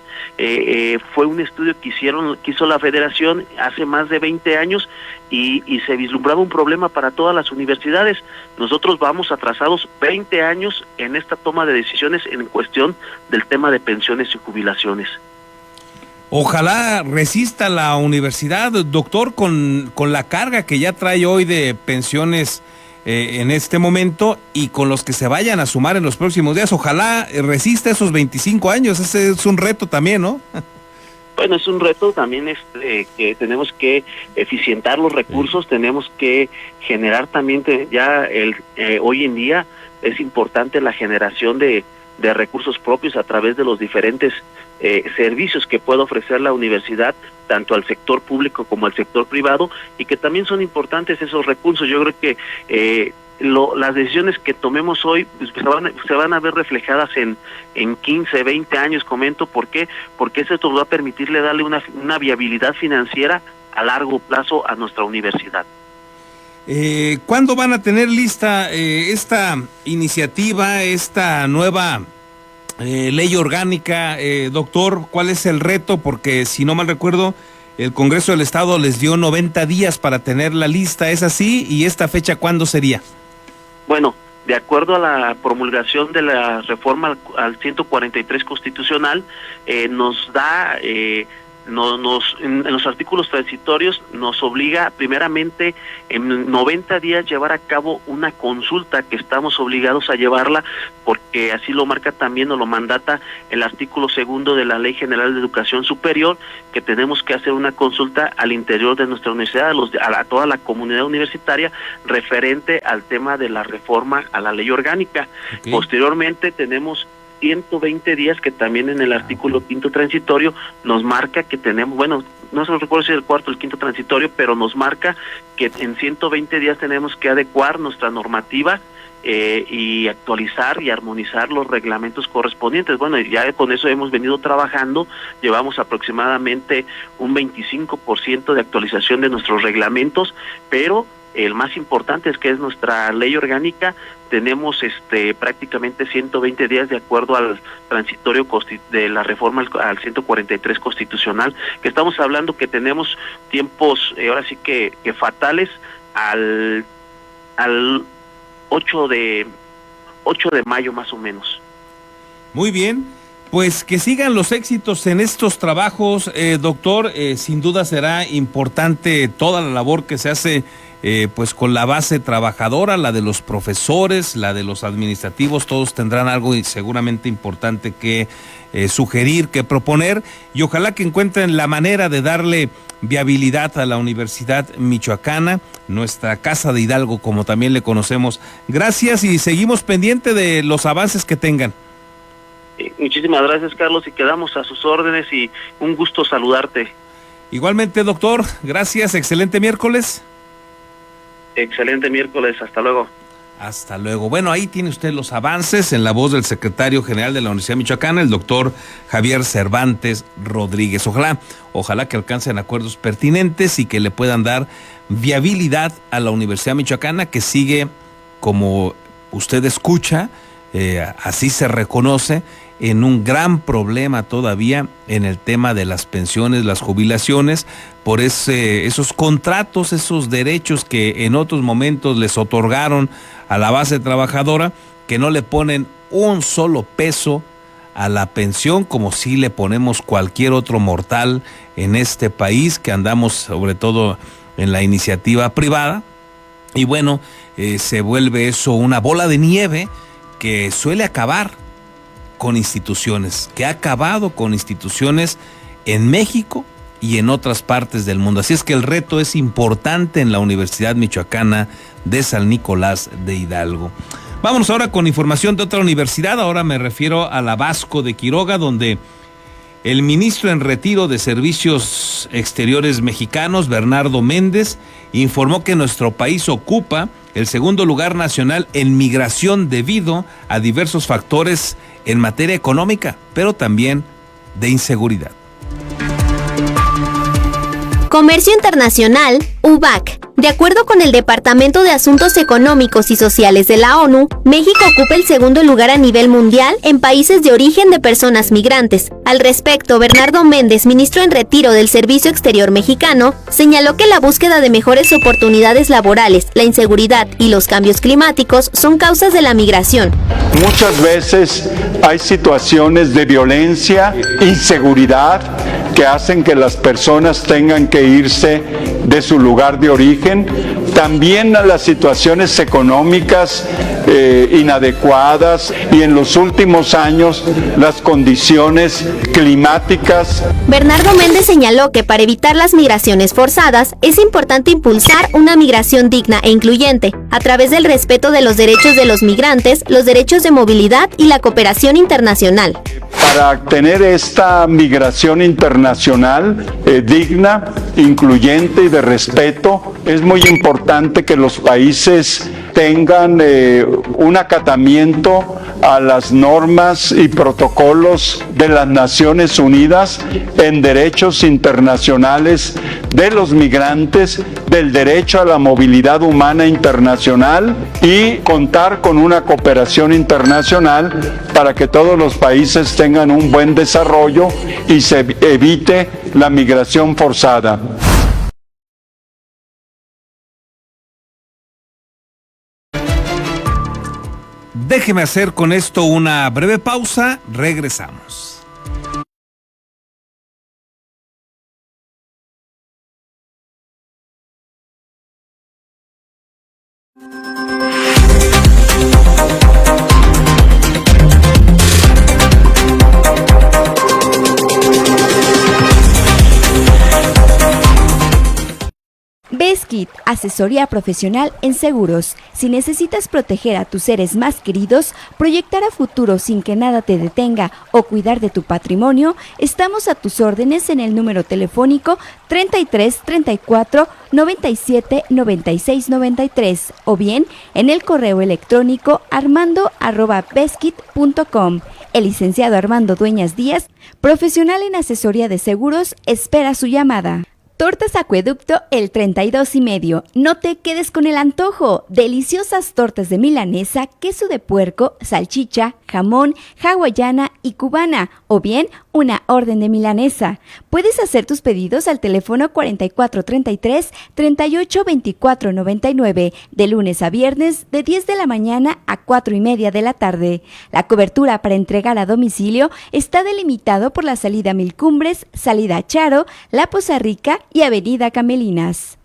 fue un estudio que hizo la Federación hace más de 20 años y se vislumbraba un problema para todas las universidades. Nosotros vamos atrasados 20 años en esta toma de decisiones en cuestión del tema de pensiones y jubilaciones. Ojalá resista la universidad, doctor, con la carga que ya trae hoy de pensiones en este momento y con los que se vayan a sumar en los próximos días. Ojalá resista esos 25 años, ese es un reto también, ¿no? Bueno, es un reto también que tenemos que eficientar los recursos, tenemos que generar también hoy en día es importante la generación de recursos propios a través de los diferentes servicios que puede ofrecer la universidad, tanto al sector público como al sector privado, y que también son importantes esos recursos. Yo creo que las decisiones que tomemos hoy pues, se van a ver reflejadas en 15, 20 años, comento. ¿Por qué? Porque esto va a permitirle darle una viabilidad financiera a largo plazo a nuestra universidad. ¿Cuándo van a tener lista esta iniciativa, esta nueva ley orgánica, doctor? ¿Cuál es el reto? Porque si no mal recuerdo, el Congreso del Estado les dio 90 días para tener la lista, ¿es así? ¿Y esta fecha cuándo sería? Bueno, De acuerdo a la promulgación de la reforma al 143 constitucional, nos da... en los artículos transitorios nos obliga primeramente en 90 días llevar a cabo una consulta que estamos obligados a llevarla porque así lo marca también o lo mandata el artículo 2 de la Ley General de Educación Superior, que tenemos que hacer una consulta al interior de nuestra universidad, a toda la comunidad universitaria referente al tema de la reforma a la ley orgánica. Okay. Posteriormente tenemos 120 días que también en el artículo 5 transitorio nos marca que tenemos, bueno, no se recuerdo si es el cuarto o el quinto transitorio, pero nos marca que en 120 días tenemos que adecuar nuestra normativa y actualizar y armonizar los reglamentos correspondientes. Bueno, ya con eso hemos venido trabajando, llevamos aproximadamente un 25% de actualización de nuestros reglamentos, pero el más importante es que es nuestra ley orgánica. Tenemos prácticamente 120 días de acuerdo al transitorio de la reforma al 143 constitucional, que estamos hablando que tenemos tiempos ahora sí que fatales al 8 de mayo más o menos. Muy bien, pues que sigan los éxitos en estos trabajos, doctor. Sin duda será importante toda la labor que se hace pues con la base trabajadora, la de los profesores, la de los administrativos. Todos tendrán algo seguramente importante que sugerir, que proponer, y ojalá que encuentren la manera de darle viabilidad a la Universidad Michoacana, nuestra Casa de Hidalgo, como también le conocemos. Gracias y seguimos pendiente de los avances que tengan. Muchísimas gracias, Carlos, y quedamos a sus órdenes y un gusto saludarte. Igualmente, doctor, gracias, excelente miércoles. Excelente miércoles, hasta luego. Hasta luego. Bueno, ahí tiene usted los avances en la voz del secretario general de la Universidad Michoacana, el doctor Javier Cervantes Rodríguez. Ojalá que alcancen acuerdos pertinentes y que le puedan dar viabilidad a la Universidad Michoacana, que sigue, como usted escucha, así se reconoce, en un gran problema todavía en el tema de las pensiones, las jubilaciones, por esos contratos, esos derechos que en otros momentos les otorgaron a la base trabajadora, que no le ponen un solo peso a la pensión, como si le ponemos cualquier otro mortal en este país, que andamos sobre todo en la iniciativa privada. Y bueno, se vuelve eso una bola de nieve que suele acabar con instituciones, que ha acabado con instituciones en México y en otras partes del mundo. Así es que el reto es importante en la Universidad Michoacana de San Nicolás de Hidalgo. Vámonos ahora con información de otra universidad. Ahora me refiero a la Vasco de Quiroga, donde el ministro en retiro de Servicios Exteriores mexicanos, Bernardo Méndez, informó que nuestro país ocupa el segundo lugar nacional en migración debido a diversos factores en materia económica, pero también de inseguridad. Comercio Internacional, UBAC. De acuerdo con el Departamento de Asuntos Económicos y Sociales de la ONU, México ocupa el segundo lugar a nivel mundial en países de origen de personas migrantes. Al respecto, Bernardo Méndez, ministro en retiro del Servicio Exterior mexicano, señaló que la búsqueda de mejores oportunidades laborales, la inseguridad y los cambios climáticos son causas de la migración. Muchas veces hay situaciones de violencia, inseguridad, que hacen que las personas tengan que irse de su lugar de origen. También a las situaciones económicas inadecuadas y en los últimos años las condiciones climáticas. Bernardo Méndez señaló que para evitar las migraciones forzadas es importante impulsar una migración digna e incluyente a través del respeto de los derechos de los migrantes, los derechos de movilidad y la cooperación internacional. Para tener esta migración internacional digna, incluyente y de respeto, es muy importante que los países tengan un acatamiento a las normas y protocolos de las Naciones Unidas en derechos internacionales de los migrantes, del derecho a la movilidad humana internacional y contar con una cooperación internacional para que todos los países tengan un buen desarrollo y se evite la migración forzada. Déjeme hacer con esto una breve pausa, regresamos. Beskid, asesoría profesional en seguros. Si necesitas proteger a tus seres más queridos, proyectar a futuro sin que nada te detenga o cuidar de tu patrimonio, estamos a tus órdenes en el número telefónico 33 34 97 96 93 o bien en el correo electrónico armando@beskid.com. El licenciado Armando Dueñas Díaz, profesional en asesoría de seguros, espera su llamada. Tortas Acueducto el 32,5. No te quedes con el antojo. Deliciosas tortas de milanesa, queso de puerco, salchicha, jamón, hawaiana y cubana, o bien una orden de milanesa. Puedes hacer tus pedidos al teléfono 4433 382499 de lunes a viernes de 10 de la mañana a 4:30 de la tarde. La cobertura para entregar a domicilio está delimitado por la salida Mil Cumbres, salida Charo, La Poza Rica y Avenida Camelinas.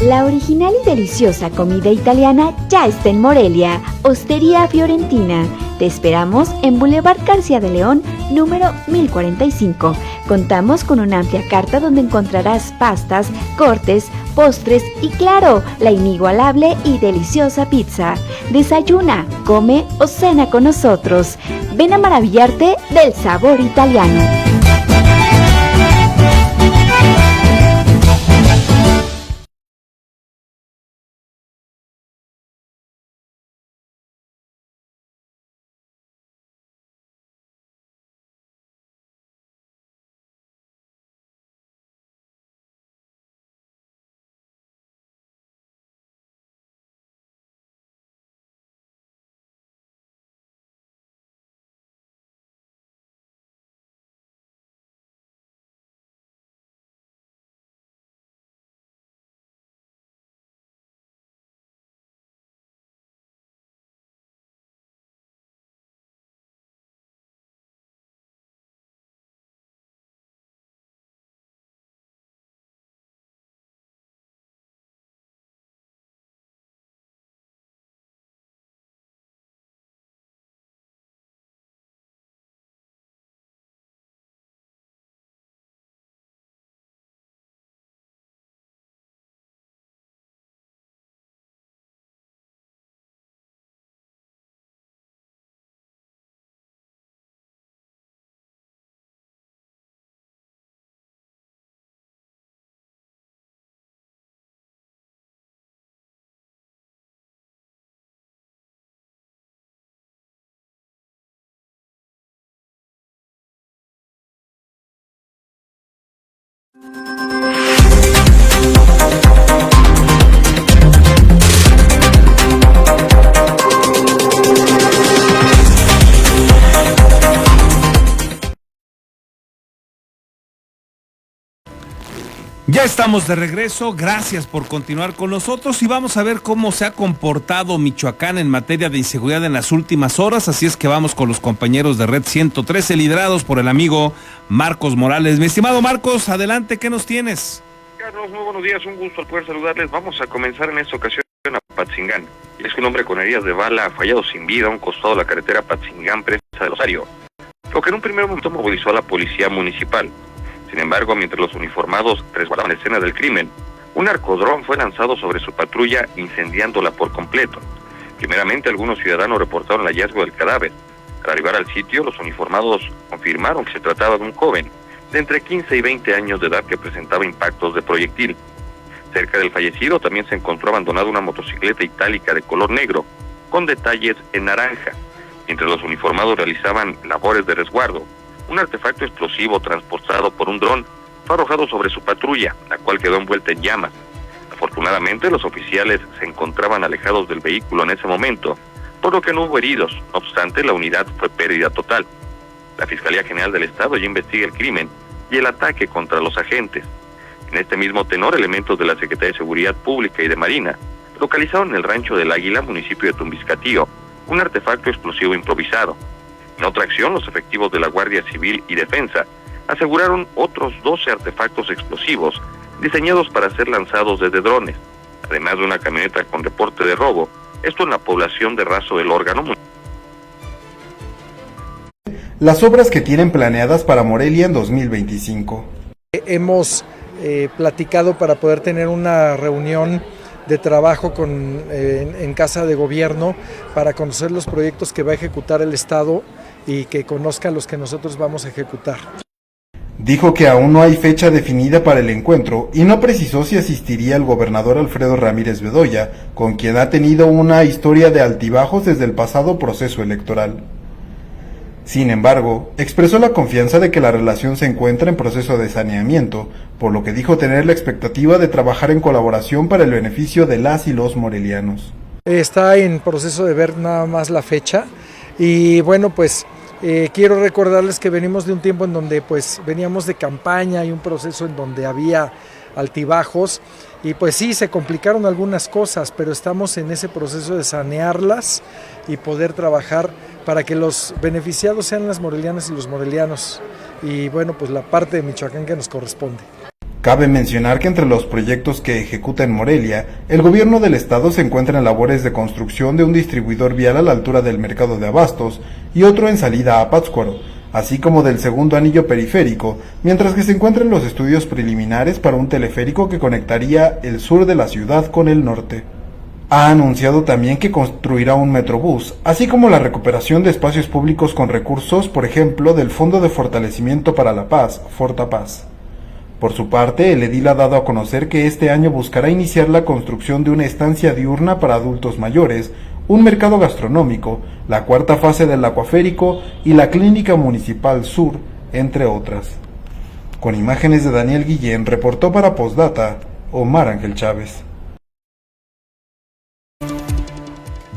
La original y deliciosa comida italiana ya está en Morelia, Hostería Fiorentina. Te esperamos en Boulevard García de León, número 1045. Contamos con una amplia carta donde encontrarás pastas, cortes, postres y claro, la inigualable y deliciosa pizza. Desayuna, come o cena con nosotros. Ven a maravillarte del sabor italiano. Ya estamos de regreso, gracias por continuar con nosotros y vamos a ver cómo se ha comportado Michoacán en materia de inseguridad en las últimas horas, así es que vamos con los compañeros de Red 113 liderados por el amigo Marcos Morales. Mi estimado Marcos, adelante, ¿qué nos tienes? Carlos, muy buenos días, un gusto al poder saludarles. Vamos a comenzar en esta ocasión a Apatzingán. Es que un hombre con heridas de bala ha fallado sin vida a un costado de la carretera Apatzingán-Presa del Rosario, lo que en un primer momento movilizó a la policía municipal. Sin embargo, mientras los uniformados resguardaban la escena del crimen, un narcodrón fue lanzado sobre su patrulla, incendiándola por completo. Primeramente, algunos ciudadanos reportaron el hallazgo del cadáver. Al arribar al sitio, los uniformados confirmaron que se trataba de un joven de entre 15 y 20 años de edad que presentaba impactos de proyectil. Cerca del fallecido también se encontró abandonada una motocicleta itálica de color negro, con detalles en naranja. Mientras los uniformados realizaban labores de resguardo, un artefacto explosivo transportado por un dron fue arrojado sobre su patrulla, la cual quedó envuelta en llamas. Afortunadamente, los oficiales se encontraban alejados del vehículo en ese momento, por lo que no hubo heridos. No obstante, la unidad fue pérdida total. La Fiscalía General del Estado ya investiga el crimen y el ataque contra los agentes. En este mismo tenor, elementos de la Secretaría de Seguridad Pública y de Marina localizaron en el Rancho del Águila, municipio de Tumbiscatío, un artefacto explosivo improvisado. En otra acción, los efectivos de la Guardia Civil y Defensa aseguraron otros 12 artefactos explosivos diseñados para ser lanzados desde drones, además de una camioneta con reporte de robo, esto en la población de Raso del Órgano. Las obras que tienen planeadas para Morelia en 2025. Hemos platicado para poder tener una reunión de trabajo en Casa de Gobierno para conocer los proyectos que va a ejecutar el Estado y que conozca los que nosotros vamos a ejecutar. Dijo que aún no hay fecha definida para el encuentro y no precisó si asistiría el gobernador Alfredo Ramírez Bedoya, con quien ha tenido una historia de altibajos desde el pasado proceso electoral. Sin embargo, expresó la confianza de que la relación se encuentra en proceso de saneamiento, por lo que dijo tener la expectativa de trabajar en colaboración para el beneficio de las y los morelianos. Está en proceso de ver nada más la fecha y bueno, pues quiero recordarles que venimos de un tiempo en donde pues veníamos de campaña y un proceso en donde había altibajos y pues sí, se complicaron algunas cosas, pero estamos en ese proceso de sanearlas y poder trabajar para que los beneficiados sean las morelianas y los morelianos y bueno, pues la parte de Michoacán que nos corresponde. Cabe mencionar que entre los proyectos que ejecuta en Morelia, el gobierno del estado se encuentra en labores de construcción de un distribuidor vial a la altura del mercado de Abastos y otro en salida a Pátzcuaro, así como del segundo anillo periférico, mientras que se encuentran los estudios preliminares para un teleférico que conectaría el sur de la ciudad con el norte. Ha anunciado también que construirá un metrobús, así como la recuperación de espacios públicos con recursos, por ejemplo, del Fondo de Fortalecimiento para la Paz, Fortapaz. Por su parte, el edil ha dado a conocer que este año buscará iniciar la construcción de una estancia diurna para adultos mayores, un mercado gastronómico, la cuarta fase del acuaférico y la Clínica Municipal Sur, entre otras. Con imágenes de Daniel Guillén, reportó para Postdata, Omar Ángel Chávez.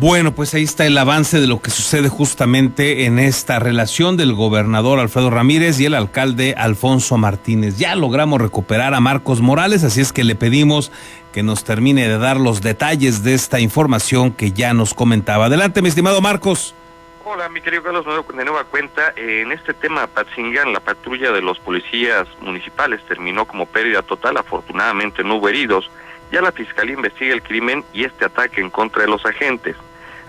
Bueno, pues ahí está el avance de lo que sucede justamente en esta relación del gobernador Alfredo Ramírez y el alcalde Alfonso Martínez. Ya logramos recuperar a Marcos Morales, así es que le pedimos que nos termine de dar los detalles de esta información que ya nos comentaba. Adelante, mi estimado Marcos. Hola, mi querido Carlos, de nueva cuenta, en este tema Apatzingán, la patrulla de los policías municipales terminó como pérdida total, afortunadamente no hubo heridos. Ya la Fiscalía investiga el crimen y este ataque en contra de los agentes.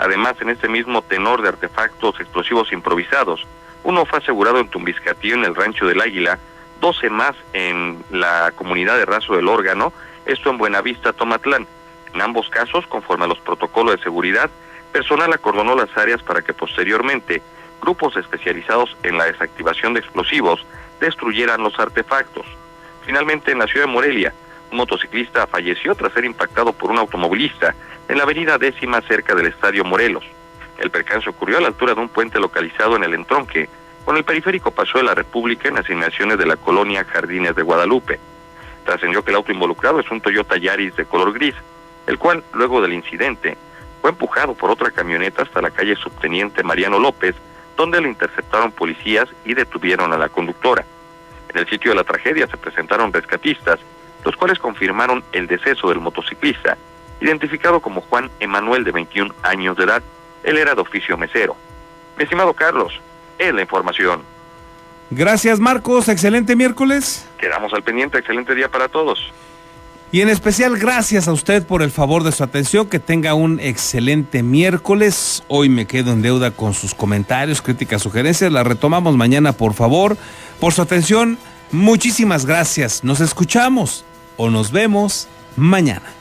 Además, en este mismo tenor de artefactos explosivos improvisados, uno fue asegurado en Tumbiscatío, en el Rancho del Águila, 12 más en la comunidad de Raso del Órgano, esto en Buenavista, Tomatlán. En ambos casos, conforme a los protocolos de seguridad, personal acordonó las áreas para que posteriormente grupos especializados en la desactivación de explosivos destruyeran los artefactos. Finalmente, en la ciudad de Morelia, un motociclista falleció tras ser impactado por un automovilista en la avenida 10ª cerca del Estadio Morelos. El percance ocurrió a la altura de un puente localizado en el entronque con el periférico Paso de la República en las inmediaciones de la colonia Jardines de Guadalupe. Trascendió que el auto involucrado es un Toyota Yaris de color gris, el cual, luego del incidente, fue empujado por otra camioneta hasta la calle Subteniente Mariano López, donde lo interceptaron policías y detuvieron a la conductora. En el sitio de la tragedia se presentaron rescatistas, los cuales confirmaron el deceso del motociclista, identificado como Juan Emanuel, de 21 años de edad. Él era de oficio mesero. Mi estimado Carlos, es la información. Gracias, Marcos, excelente miércoles. Quedamos al pendiente, excelente día para todos. Y en especial gracias a usted por el favor de su atención, que tenga un excelente miércoles. Hoy me quedo en deuda con sus comentarios, críticas, sugerencias, las retomamos mañana, por favor. Por su atención, muchísimas gracias. Nos escuchamos o nos vemos mañana.